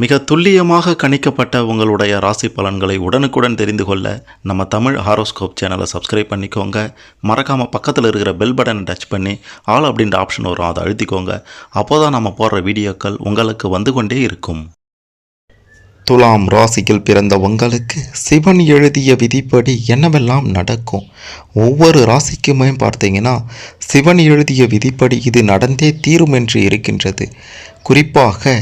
மிக துல்லியமாக கணிக்கப்பட்ட உங்களுடைய ராசி பலன்களை உடனுக்குடன் தெரிந்து கொள்ள நம்ம தமிழ் ஹாரோஸ்கோப் சேனலை சப்ஸ்கிரைப் பண்ணிக்கோங்க. மறக்காமல் பக்கத்தில் இருக்கிற பெல் பட்டனை டச் பண்ணி ஆல் அப்படின்ற ஆப்ஷன் வரும், அதை அழுத்திக்கோங்க. அப்போ தான் நம்ம போடுற வீடியோக்கள் உங்களுக்கு வந்து கொண்டே இருக்கும். துலாம் ராசியில் பிறந்த உங்களுக்கு சிவன் எழுதிய விதிப்படி என்னவெல்லாம் நடக்கும்? ஒவ்வொரு ராசிக்குமே பார்த்தீங்கன்னா சிவன் எழுதிய விதிப்படி இது நடந்தே தீரும் என்று இருக்கின்றது. குறிப்பாக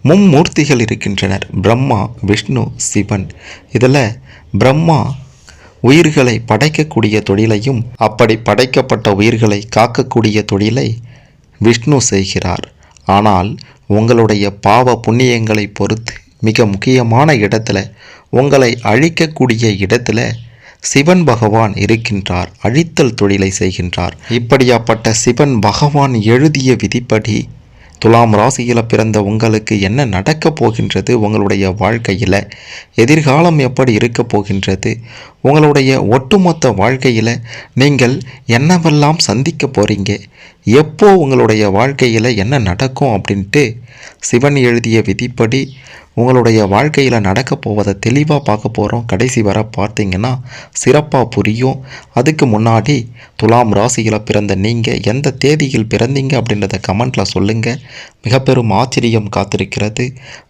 மும்மூர்த்திகள் இருக்கின்றனர், பிரம்மா, விஷ்ணு, சிவன். இதில் பிரம்மா உயிர்களை படைக்கக்கூடிய தொழிலையும் அப்படி படைக்கப்பட்ட உயிர்களை காக்கக்கூடிய தொழிலை விஷ்ணு செய்கிறார். ஆனால் உங்களுடைய பாவ புண்ணியங்களை பொறுத்து மிக முக்கியமான இடத்துல, உங்களை அழிக்கக்கூடிய இடத்துல சிவன் பகவான் இருக்கின்றார், அழித்தல் தொழிலை செய்கின்றார். இப்படியாப்பட்ட சிவன் பகவான் எழுதிய விதிப்படி துலாம் ராசியில் பிறந்த உங்களுக்கு என்ன நடக்கப் போகின்றது, உங்களுடைய வாழ்க்கையில் எதிர்காலம் எப்படி இருக்க போகின்றது, உங்களுடைய ஒட்டுமொத்த வாழ்க்கையில் நீங்கள் என்னவெல்லாம் சந்திக்க போகிறீங்க, எப்போ உங்களுடைய வாழ்க்கையில் என்ன நடக்கும் அப்படின்ட்டு சிவன் எழுதிய விதிப்படி உங்களுடைய வாழ்க்கையில் நடக்க போவதை தெளிவாக பார்க்க போகிறோம். கடைசி வர பார்த்தீங்கன்னா சிறப்பாக புரியும். அதுக்கு முன்னாடி துலாம் ராசியில் பிறந்த நீங்கள் எந்த தேதியில் பிறந்தீங்க அப்படின்றத கமெண்ட்டில் சொல்லுங்கள். மிக பெரும் ஆச்சரியம் காத்திருக்கிறது.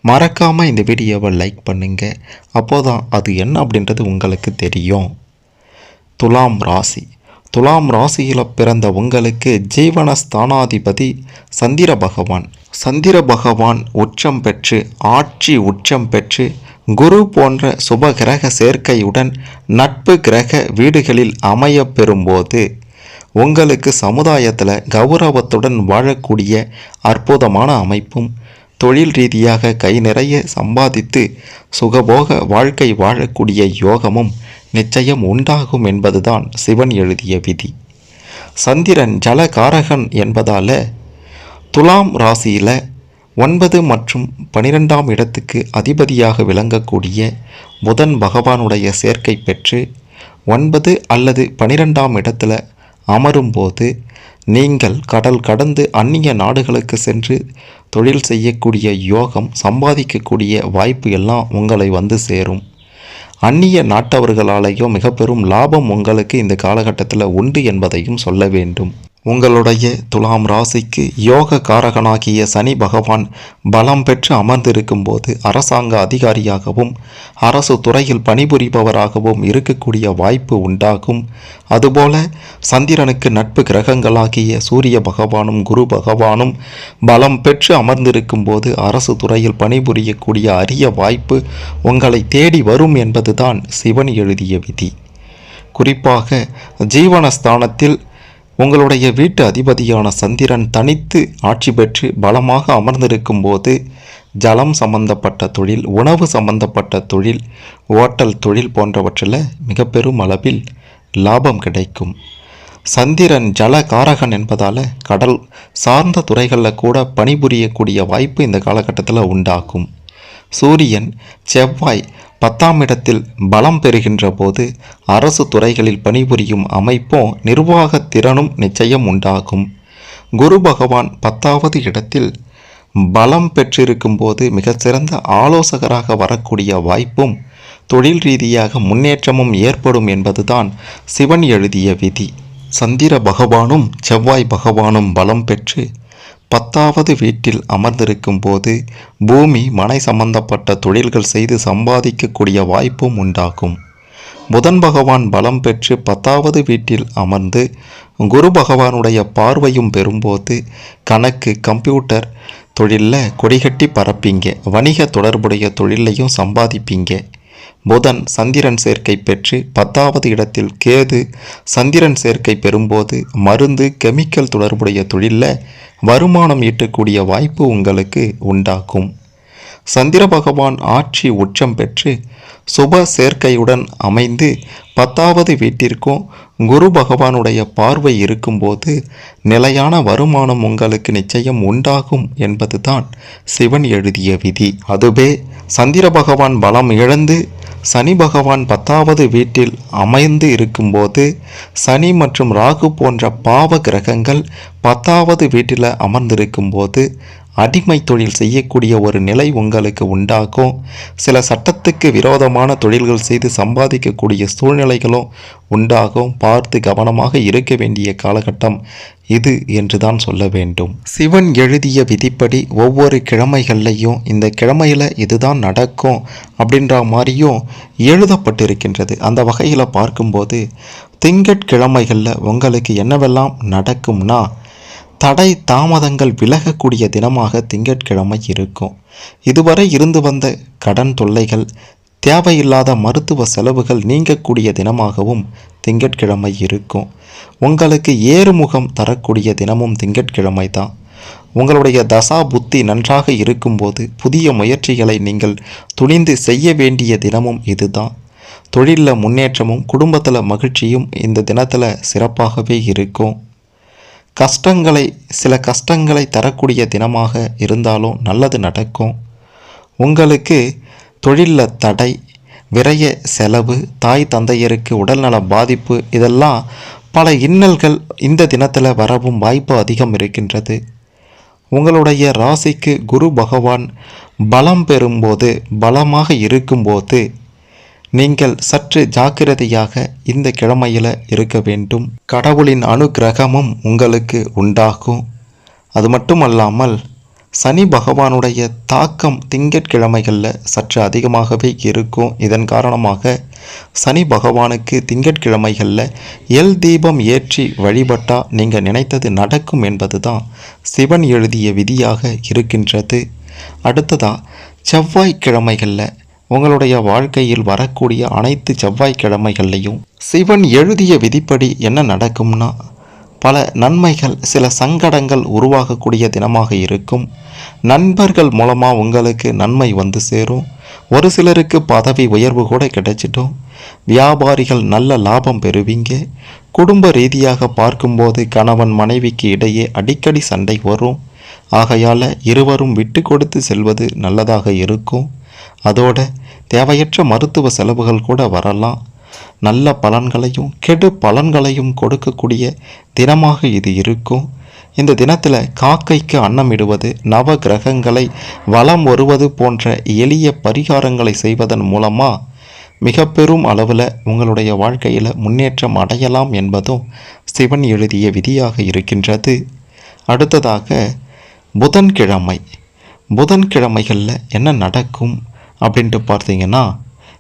மறக்காமல் இந்த வீடியோவை லைக் பண்ணுங்கள். அப்போதான் அது என்ன அப்படின்றது உங்களுக்கு தெரியும். துலாம் ராசி. துலாம் ராசியில் பிறந்த உங்களுக்கு ஜீவனஸ்தானாதிபதி சந்திர பகவான். சந்திர பகவான் உச்சம் பெற்று, ஆட்சி உச்சம் பெற்று, குரு போன்ற சுப கிரக சேர்க்கையுடன் நட்பு கிரக வீடுகளில் அமைய பெறும்போது உங்களுக்கு சமுதாயத்தில் கௌரவத்துடன் வாழக்கூடிய அற்புதமான அமைப்பும், தொழில் ரீதியாக கை நிறைய சம்பாதித்து சுகபோக வாழ்க்கை வாழக்கூடிய யோகமும் நிச்சயம் உண்டாகும் என்பதுதான் சிவன் எழுதிய விதி. சந்திரன் ஜலகாரகன் என்பதால் துலாம் ராசியில் 9 மற்றும் 12ஆம் இடத்துக்கு அதிபதியாக விளங்கக்கூடிய புதன் பகவானுடைய சேர்க்கை பெற்று 9 அல்லது 12ஆம் இடத்துல அமரும்போது நீங்கள் கடல் கடந்து அந்நிய நாடுகளுக்கு சென்று தொழில் செய்யக்கூடிய யோகம், சம்பாதிக்கக்கூடிய வாய்ப்பு எல்லாம் உங்களை வந்து சேரும். அந்நிய நாட்டவர்களாலேயோ மிக பெரும் லாபம் உங்களுக்கு இந்த காலகட்டத்தில் உண்டு என்பதையும் சொல்ல வேண்டும். உங்களுடைய துலாம் ராசிக்கு யோக காரகனாகிய சனி பகவான் பலம் பெற்று அமர்ந்திருக்கும் போது அரசாங்க அதிகாரியாகவும் அரசு துறையில் பணிபுரிபவராகவும் இருக்கக்கூடிய வாய்ப்பு உண்டாகும். அதுபோல சந்திரனுக்கு நட்பு கிரகங்களாகிய சூரிய பகவானும் குரு பகவானும் பலம் பெற்று அமர்ந்திருக்கும் போது அரசு துறையில் பணிபுரியக்கூடிய அரிய வாய்ப்பு உங்களை தேடி வரும் என்பதுதான் சிவன் எழுதிய விதி. குறிப்பாக ஜீவனஸ்தானத்தில் உங்களுடைய வீட்டு அதிபதியான சந்திரன் தனித்து ஆட்சி பெற்று பலமாக அமர்ந்திருக்கும் போது ஜலம் சம்பந்தப்பட்ட தொழில், உணவு சம்பந்தப்பட்ட தொழில், ஓட்டல் தொழில் போன்றவற்றில் மிக பெரும் அளவில் லாபம் கிடைக்கும். சந்திரன் ஜலகாரகன் என்பதால் கடல் சார்ந்த துறைகளில் கூட பணிபுரியக்கூடிய வாய்ப்பு இந்த காலகட்டத்தில் உண்டாகும். சூரியன் செவ்வாய் 10ஆம் இடத்தில் பலம் பெறுகின்ற போது அரசு துறைகளில் பணிபுரியும் அமைப்பும் நிர்வாக திறனும் நிச்சயம் உண்டாகும். குரு பகவான் 10வது இடத்தில் பலம் பெற்றிருக்கும் போது மிகச்சிறந்த ஆலோசகராக வரக்கூடிய வாய்ப்பும் தொழில் ரீதியாக முன்னேற்றமும் ஏற்படும் என்பதுதான் சிவன் எழுதிய விதி. சந்திர பகவானும் செவ்வாய் பகவானும் பலம் பெற்று 10வது வீட்டில் அமர்ந்திருக்கும் போது பூமி, மனை சம்பந்தப்பட்ட தொழில்கள் செய்து சம்பாதிக்கக்கூடிய வாய்ப்பும் உண்டாகும். புதன் பகவான் பலம் பெற்று 10வது வீட்டில் அமர்ந்து குரு பகவானுடைய பார்வையும் பெறும்போது கணக்கு, கம்ப்யூட்டர் தொழிலில் கொடிகட்டி பரப்பீங்க. வணிக தொடர்புடைய தொழிலையும் சம்பாதிப்பீங்க. புதன் சந்திரன் சேர்க்கை பெற்று 10வது இடத்தில் கேது சந்திரன் சேர்க்கை பெறும்போது மருந்து, கெமிக்கல் தொடர்புடைய தொழிலில் வருமானம் ஈட்டக்கூடிய வாய்ப்பு உங்களுக்கு உண்டாகும். சந்திர பகவான் ஆட்சி உச்சம் பெற்று சுப சேர்க்கையுடன் அமைந்து 10வது வீட்டிற்கும் குரு பகவானுடைய பார்வை இருக்கும்போது நிலையான வருமானம் உங்களுக்கு நிச்சயம் உண்டாகும் என்பதுதான் சிவன் எழுதிய விதி. அதுவே சந்திர பகவான் பலம் இழந்து சனி பகவான் 10வது வீட்டில் அமைந்து இருக்கும்போது சனி மற்றும் ராகு போன்ற பாவ கிரகங்கள் 10வது வீட்டில் அமர்ந்திருக்கும் போது அடிமை தொழில் செய்யக்கூடிய ஒரு நிலை உங்களுக்கு உண்டாகும். சில சட்டத்துக்கு விரோதமான தொழில்கள் செய்து சம்பாதிக்கக்கூடிய சூழ்நிலைகளும் உண்டாகும். பார்த்து கவனமாக இருக்க வேண்டிய காலகட்டம் இது என்றுதான் சொல்ல வேண்டும். சிவன் எழுதிய விதிப்படி ஒவ்வொரு கிழமைகள்லையும் இந்த கிழமையில் இதுதான் நடக்கும் அப்படின்ற மாதிரியும் எழுதப்பட்டிருக்கின்றது. அந்த வகையில் பார்க்கும்போது திங்கட்கிழமைகளில் உங்களுக்கு என்னவெல்லாம் நடக்கும்னா, தடை தாமதங்கள் விலகக்கூடிய தினமாக திங்கட்கிழமை இருக்கும். இதுவரை இருந்து வந்த கடன் தொல்லைகள், தேவையில்லாத மருத்துவ செலவுகள் நீங்கக்கூடிய தினமாகவும் திங்கட்கிழமை இருக்கும். உங்களுக்கு ஏறுமுகம் தரக்கூடிய தினமும் திங்கட்கிழமை தான். உங்களுடைய தசா புத்தி நன்றாக இருக்கும்போது புதிய முயற்சிகளை நீங்கள் துணிந்து செய்ய வேண்டிய தினமும் இதுதான். தொழிலில் முன்னேற்றமும் குடும்பத்தில் மகிழ்ச்சியும் இந்த தினத்தில் சிறப்பாகவே இருக்கும். சில கஷ்டங்களை தரக்கூடிய தினமாக இருந்தாலும் நல்லது நடக்கும். உங்களுக்கு தொழிலில் தடை, விரய செலவு, தாய் தந்தையருக்கு உடல்நல பாதிப்பு, இதெல்லாம் பல இன்னல்கள் இந்த தினத்தில் வரவும் வாய்ப்பு அதிகம் இருக்கின்றது. உங்களுடைய ராசிக்கு குரு பகவான் பலம் பெறும்போது, பலமாக இருக்கும்போது நீங்கள் சற்று ஜாக்கிரதையாக இந்த கிழமையில் இருக்க வேண்டும். கடவுளின் அனுக்கிரகமும் உங்களுக்கு உண்டாகும். அது மட்டுமல்லாமல் சனி பகவானுடைய தாக்கம் திங்கட்கிழமைகளில் சற்று அதிகமாகவே இருக்கும். இதன் காரணமாக சனி பகவானுக்கு திங்கட்கிழமைகளில் எல் தீபம் ஏற்றி வழிபட்டால் நீங்கள் நினைத்தது நடக்கும் என்பது தான் சிவன் எழுதிய விதியாக இருக்கின்றது. அடுத்ததாக செவ்வாய்க்கிழமைகளில் உங்களுடைய வாழ்க்கையில் வரக்கூடிய அனைத்து செவ்வாய்க்கிழமைகள்லையும் சிவன் எழுதிய விதிப்படி என்ன நடக்கும்னா, பல நன்மைகள், சில சங்கடங்கள் உருவாகக்கூடிய தினமாக இருக்கும். நண்பர்கள் மூலமாக உங்களுக்கு நன்மை வந்து சேரும். ஒரு சிலருக்கு பதவி உயர்வு கூட கிடைச்சிட்டும். வியாபாரிகள் நல்ல லாபம் பெறுவீங்க. குடும்ப ரீதியாக பார்க்கும்போது கணவன் மனைவிக்கு இடையே அடிக்கடி சண்டை வரும். ஆகையால் இருவரும் விட்டு கொடுத்து செல்வது நல்லதாக இருக்கும். அதோட தேவையற்ற மருத்துவ செலவுகள் கூட வரலாம். நல்ல பலன்களையும் கெடு பலன்களையும் கொடுக்கக்கூடிய தினமாக இது இருக்கும். இந்த தினத்தில் காக்கைக்கு அன்னமிடுவது, நவ கிரகங்களை வலம் வருவது போன்ற எளிய பரிகாரங்களை செய்வதன் மூலமாக மிக பெரும் அளவில் உங்களுடைய வாழ்க்கையில் முன்னேற்றம் அடையலாம் என்பதும் சிவன் எழுதிய விதியாக இருக்கின்றது. அடுத்ததாக புதன்கிழமைகளில் என்ன நடக்கும் அப்படின்ட்டு பார்த்தீங்கன்னா,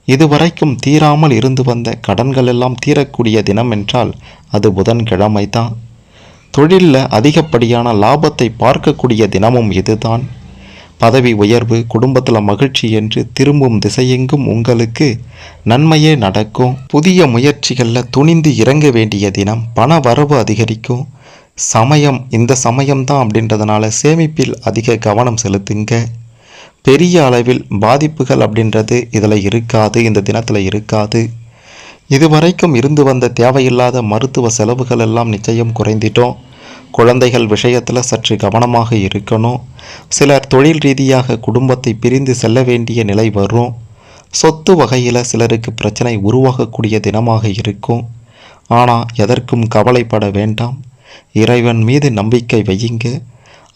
இதுவரைக்கும் தீராமல் இருந்து வந்த கடன்கள் எல்லாம் தீரக்கூடிய தினம் என்றால் அது புதன்கிழமை தான். தொழிலில் அதிகப்படியான லாபத்தை பார்க்கக்கூடிய தினமும் இதுதான். பதவி உயர்வு, குடும்பத்தில் மகிழ்ச்சி என்று திரும்பும் திசையெங்கும் உங்களுக்கு நன்மையே நடக்கும். புதிய முயற்சிகளில் துணிந்து இறங்க வேண்டிய தினம். பண வரவு அதிகரிக்கும். இந்த சமயம்தான் அப்படின்றதுனால சேமிப்பில் அதிக கவனம் செலுத்துங்க. பெரிய அளவில் பாதிப்புகள் அப்படின்றது இதில் இருக்காது, இந்த தினத்தில் இருக்காது. இதுவரைக்கும் இருந்து வந்த தேவையில்லாத மருத்துவ செலவுகள் எல்லாம் நிச்சயம் குறைந்திட்டோம். குழந்தைகள் விஷயத்தில் சற்று கவனமாக இருக்கணும். சிலர் தொழில் ரீதியாக குடும்பத்தை பிரிந்து செல்ல வேண்டிய நிலை வரும். சொத்து வகையில் சிலருக்கு பிரச்சனை உருவாகக்கூடிய தினமாக இருக்கும். ஆனால் எதற்கும் கவலைப்பட வேண்டாம். இறைவன் மீது நம்பிக்கை வையுங்க.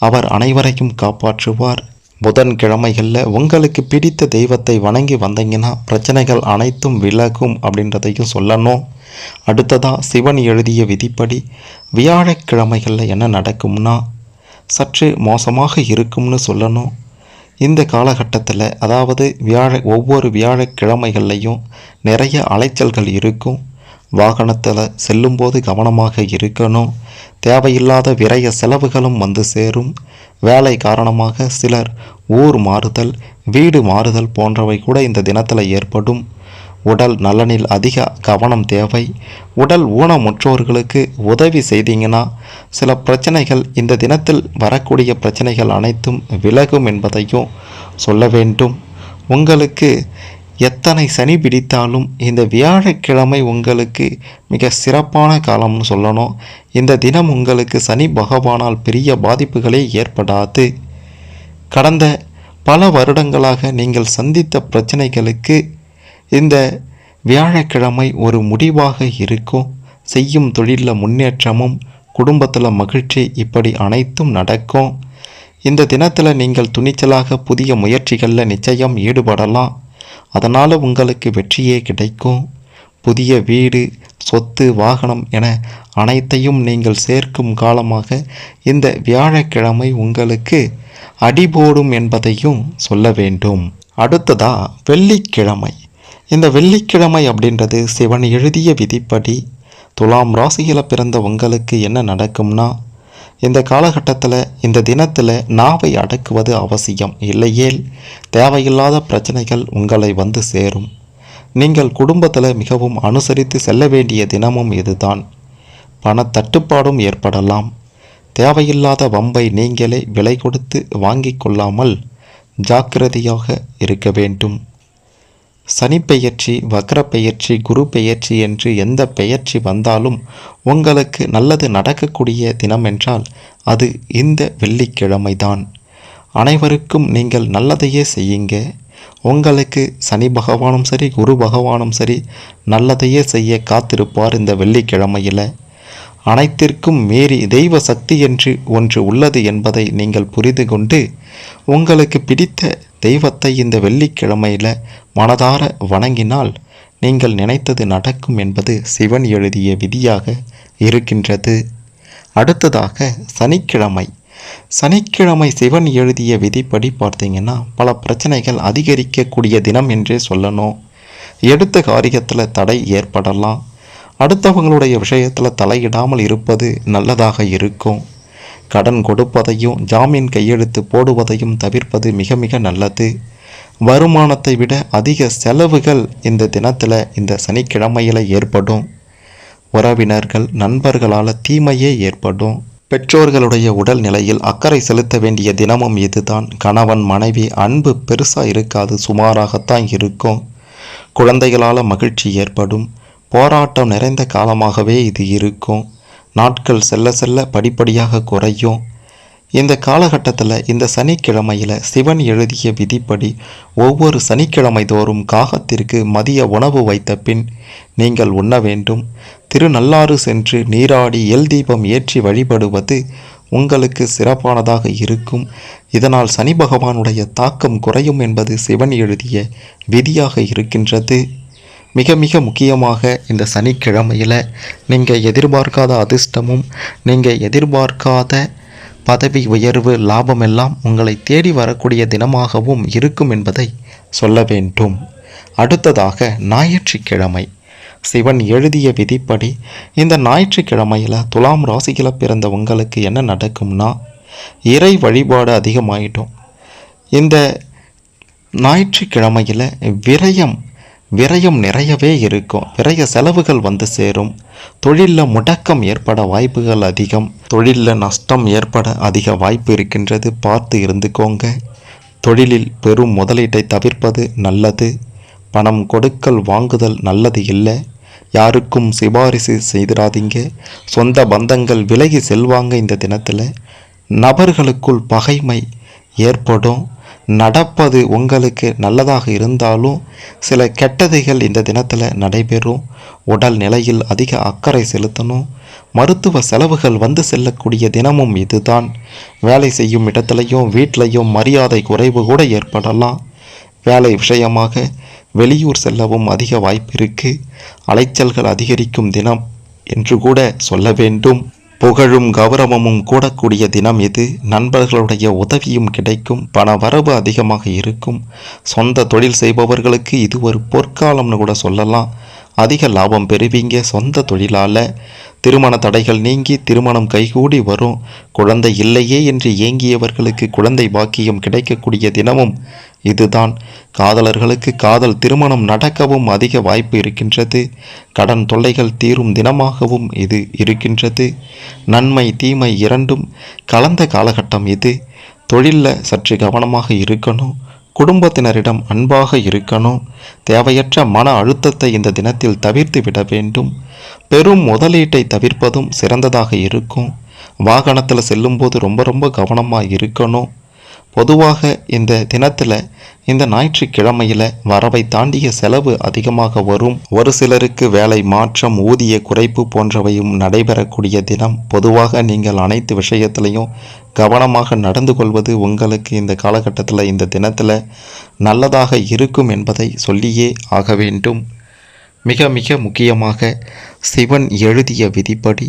அவர் அனைவரையும் காப்பாற்றுவார். புதன்கிழமைகளில் உங்களுக்கு பிடித்த தெய்வத்தை வணங்கி வந்தீங்கன்னா பிரச்சனைகள் அனைத்தும் விலகும் அப்படின்றதையும் சொல்லணும். அடுத்ததாக சிவன் எழுதிய விதிப்படி வியாழக்கிழமைகளில் என்ன நடக்கும்னா, சற்று மோசமாக இருக்கும்னு சொல்லணும். இந்த காலகட்டத்தில், அதாவது ஒவ்வொரு வியாழக்கிழமைகள்லையும் நிறைய அலைச்சல்கள் இருக்கும். வாகனத்தில் செல்லும்போது கவனமாக இருக்கணும். தேவையில்லாத விரய செலவுகளும் வந்து சேரும். வேலை காரணமாக சிலர் ஊர் மாறுதல், வீடு மாறுதல் போன்றவை கூட இந்த தினத்தில் ஏற்படும். உடல் நலனில் அதிக கவனம் தேவை. உடல் ஊனமுற்றோர்களுக்கு உதவி செய்தீங்கன்னா சில பிரச்சனைகள், இந்த தினத்தில் வரக்கூடிய பிரச்சனைகள் அனைத்தும் விலகும் என்பதையும் சொல்ல வேண்டும். உங்களுக்கு எத்தனை சனி பிடித்தாலும் இந்த வியாழக்கிழமை உங்களுக்கு மிக சிறப்பான காலம்னு சொல்லணும். இந்த தினம் உங்களுக்கு சனி பகவானால் பெரிய பாதிப்புகளே ஏற்படாது. கடந்த பல வருடங்களாக நீங்கள் சந்தித்த பிரச்சனைகளுக்கு இந்த வியாழக்கிழமை ஒரு முடிவாக இருக்கும். செய்யும் தொழிலில் முன்னேற்றமும் குடும்பத்தில் மகிழ்ச்சி, இப்படி அனைத்தும் நடக்கும். இந்த தினத்தில் நீங்கள் துணிச்சலாக புதிய முயற்சிகளில் நிச்சயம் ஈடுபடலாம். அதனால் உங்களுக்கு வெற்றியே கிடைக்கும். புதிய வீடு, சொத்து, வாகனம் என அனைத்தையும் நீங்கள் சேர்க்கும் காலமாக இந்த வியாழக்கிழமை உங்களுக்கு அடிபோடும் என்பதையும் சொல்ல வேண்டும். அடுத்ததா வெள்ளிக்கிழமை. இந்த வெள்ளிக்கிழமை அப்படின்றது சிவன் எழுதிய விதிப்படி துலாம் ராசியில் பிறந்த உங்களுக்கு என்ன நடக்கும்னா, இந்த காலகட்டத்தில் இந்த தினத்தில் நாவை அடக்குவது அவசியம். இல்லையேல் தேவையில்லாத பிரச்சனைகள் உங்களை வந்து சேரும். நீங்கள் குடும்பத்தில் மிகவும் அனுசரித்து செல்ல வேண்டிய தினமும் இதுதான். பணத்தட்டுப்பாடும் ஏற்படலாம். தேவையில்லாத வம்பை நீங்களே விலை கொடுத்து வாங்கி கொள்ளாமல் ஜாக்கிரதையாக இருக்க வேண்டும். சனி பெயர்ச்சி, வக்ர பெயர்ச்சி, குரு பெயர்ச்சி என்று எந்த பெயர்ச்சி வந்தாலும் உங்களுக்கு நல்லது நடக்கக்கூடிய தினம் என்றால் அது இந்த வெள்ளிக்கிழமைதான். அனைவருக்கும் நீங்கள் நல்லதையே செய்யுங்க. உங்களுக்கு சனி பகவானும் சரி, குரு பகவானும் சரி நல்லதையே செய்ய காத்திருப்பார் இந்த வெள்ளிக்கிழமையில். அனைத்திற்கும் மீறி தெய்வ சக்தி என்று ஒன்று உள்ளது என்பதை நீங்கள் புரிந்து கொண்டு உங்களுக்கு பிடித்த தெய்வத்தை இந்த வெள்ளிக்கிழமையில் மனதார வணங்கினால் நீங்கள் நினைத்தது நடக்கும் என்பது சிவன் எழுதிய விதியாக இருக்கின்றது. அடுத்ததாக சனிக்கிழமை. சனிக்கிழமை சிவன் எழுதிய விதிப்படி பார்த்தீங்கன்னா பல பிரச்சனைகள் அதிகரிக்கக்கூடிய தினம் என்றே சொல்லணும். எடுத்த காரியத்தில் தடை ஏற்படலாம். அடுத்தவங்களுடைய விஷயத்தில் தலையிடாமல் இருப்பது நல்லதாக இருக்கும். கடன் கொடுப்பதையும் ஜாமீன் கையெழுத்து போடுவதையும் தவிர்ப்பது மிக மிக நல்லது. வருமானத்தை விட அதிக செலவுகள் இந்த தினத்தில் இந்த சனிக்கிழமையில் ஏற்படும். உறவினர்கள், நண்பர்களால் தீமையே ஏற்படும். பெற்றோர்களுடைய உடல் நிலையில் அக்கறை செலுத்த வேண்டிய தினமும் இதுதான். கணவன் மனைவி அன்பு பெருசாக இருக்காது, சுமாராகத்தான் இருக்கும். குழந்தைகளால் மகிழ்ச்சி ஏற்படும். போராட்டம் நிறைந்த காலமாகவே இது இருக்கும். நாட்கள் செல்ல செல்ல படிப்படியாக குறையும். இந்த காலகட்டத்தில் இந்த சனிக்கிழமையில் சிவன் எழுதிய விதிப்படி ஒவ்வொரு சனிக்கிழமை தோறும் காகத்திற்கு மதிய உணவு வைத்த பின் நீங்கள் உண்ண வேண்டும். திருநள்ளாறு சென்று நீராடி எல் தீபம் ஏற்றி வழிபடுவது உங்களுக்கு சிறப்பானதாக இருக்கும். இதனால் சனி பகவானுடைய தாக்கம் குறையும் என்பது சிவன் எழுதிய விதியாக இருக்கின்றது. மிக மிக முக்கியமாக இந்த சனிக்கிழமையில் நீங்கள் எதிர்பார்க்காத அதிர்ஷ்டமும் நீங்கள் எதிர்பார்க்காத பதவி உயர்வு, லாபமெல்லாம் உங்களை தேடி வரக்கூடிய தினமாகவும் இருக்கும் என்பதை சொல்ல வேண்டும். அடுத்ததாக ஞாயிற்றுக்கிழமை. சிவன் எழுதிய விதிப்படி இந்த ஞாயிற்றுக்கிழமையில் துலாம் ராசியில் பிறந்த உங்களுக்கு என்ன நடக்கும்னா, இறை வழிபாடு அதிகமாயிடும். இந்த ஞாயிற்றுக்கிழமையில் விரயம் நிறையவே இருக்கும். விரய செலவுகள் வந்து சேரும். தொழிலில் முடக்கம் ஏற்பட வாய்ப்புகள் அதிகம். தொழிலில் நஷ்டம் ஏற்பட அதிக வாய்ப்பு இருக்கின்றது. பார்த்து இருந்துக்கோங்க. தொழிலில் பெரும் முதலீட்டை தவிர்ப்பது நல்லது. பணம் கொடுக்கல் வாங்குதல் நல்லது இல்லை. யாருக்கும் சிபாரிசு செய்திடாதீங்க. சொந்த பந்தங்கள் விலகி செல்வாங்க. இந்த தினத்தில் நபர்களுக்குள் பகைமை ஏற்படும். நடப்பது உங்களுக்கு நல்லதாக இருந்தாலும் சில கெட்டதைகள் இந்த தினத்தில் நடைபெறும். உடல் நிலையில் அதிக அக்கறை செலுத்தணும். மருத்துவ செலவுகள் வந்து செல்லக்கூடிய தினமும் இதுதான். வேலை செய்யும் இடத்துலையும் வீட்டிலையும் மரியாதை குறைவு கூட ஏற்படலாம். வேலை விஷயமாக வெளியூர் செல்லவும் அதிக வாய்ப்பு இருக்குது. அலைச்சல்கள் அதிகரிக்கும் தினம் என்று கூட சொல்ல வேண்டும். புகழும் கௌரவமும் கூடக்கூடிய தினம் இது. நண்பர்களுடைய உதவியும் கிடைக்கும். பண வரவு அதிகமாக இருக்கும். சொந்த தொழில் செய்பவர்களுக்கு இது ஒரு பொற்காலம்னு கூட சொல்லலாம். அதிக லாபம் பெறுவீங்க சொந்த தொழிலால். திருமண தடைகள் நீங்கி திருமணம் கைகூடி வரும். குழந்தை இல்லையே என்று ஏங்கியவர்களுக்கு குழந்தை பாக்கியம் கிடைக்கக்கூடிய தினமும் இதுதான். காதலர்களுக்கு காதல் திருமணம் நடக்கவும் அதிக வாய்ப்பு இருக்கின்றது. கடன் தொல்லைகள் தீரும் தினமாகவும் இது இருக்கின்றது. நன்மை தீமை இரண்டும் கலந்த காலகட்டம் இது. தொழிலில் சற்று கவனமாக இருக்கணும். குடும்பத்தினரிடம் அன்பாக இருக்கணும். தேவையற்ற மன அழுத்தத்தை இந்த தினத்தில் தவிர்த்து விட வேண்டும். பெரும் முதலீட்டை தவிர்ப்பதும் சிறந்ததாக இருக்கும். வாகனத்தில் செல்லும்போது ரொம்ப கவனமாக இருக்கணும். பொதுவாக இந்த தினத்தில் இந்த ஞாயிற்றுக்கிழமையில் வரவை தாண்டிய செலவு அதிகமாக வரும். ஒரு சிலருக்கு வேலை மாற்றம், ஊதிய குறைப்பு போன்றவையும் நடைபெறக்கூடிய தினம். பொதுவாக நீங்கள் அனைத்து விஷயத்திலையும் கவனமாக நடந்து கொள்வது உங்களுக்கு இந்த காலகட்டத்தில், இந்த தினத்தில் நல்லதாக இருக்கும் என்பதை சொல்லியே ஆக வேண்டும். மிக மிக முக்கியமாக சிவன் எழுதிய விதிப்படி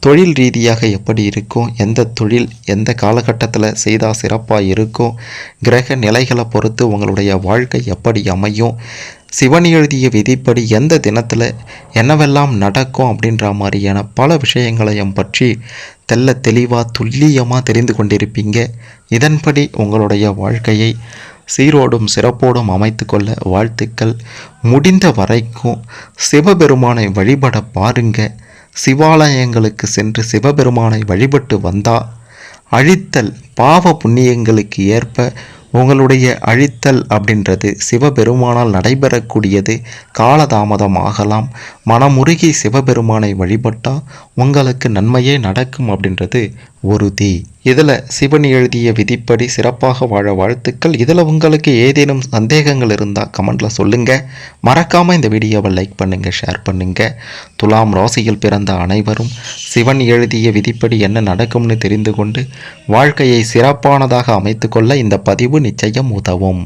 தொழில் ரீதியாக எப்படி இருக்கும், எந்த தொழில் எந்த காலகட்டத்தில் செய்தால் சிறப்பாக இருக்கும், கிரக நிலைகளை பொறுத்து உங்களுடைய வாழ்க்கை எப்படி அமையும், சிவன் எழுதிய விதிப்படி எந்த தினத்தில் என்னவெல்லாம் நடக்கும் அப்படின்ற மாதிரியான பல விஷயங்களையும் பற்றி தெள்ள தெளிவாக துல்லியமாக தெரிந்து கொண்டிருப்பீங்க. இதன்படி உங்களுடைய வாழ்க்கையை சீரோடும் சிறப்போடும் அமைத்து கொள்ள வாழ்த்துக்கள். முடிந்த வரைக்கும் சிவபெருமானை வழிபட பாருங்க. சிவாலயங்களுக்கு சென்று சிவபெருமானை வழிபட்டு வந்தால் அழித்தல் பாவ புண்ணியங்களுக்கு ஏற்ப உங்களுடைய அழித்தல் அப்படின்றது சிவபெருமானால் நடைபெறக்கூடியது. காலதாமதம் ஆகலாம். மனமுருகி சிவபெருமானை வழிபட்டால் உங்களுக்கு நன்மையே நடக்கும் அப்படின்றது உறுதி. இதில் சிவன் எழுதிய விதிப்படி சிறப்பாக வாழ வாழ்த்துக்கள். இதில் உங்களுக்கு ஏதேனும் சந்தேகங்கள் இருந்தால் கமெண்டில் சொல்லுங்கள். மறக்காமல் இந்த வீடியோவை லைக் பண்ணுங்கள், ஷேர் பண்ணுங்கள். துலாம் ராசியில் பிறந்த அனைவரும் சிவன் எழுதிய விதிப்படி என்ன நடக்கும்னு தெரிந்து கொண்டு வாழ்க்கையை சிறப்பானதாக அமைத்து கொள்ள இந்த பதிவு நிச்சயம் உதவும்.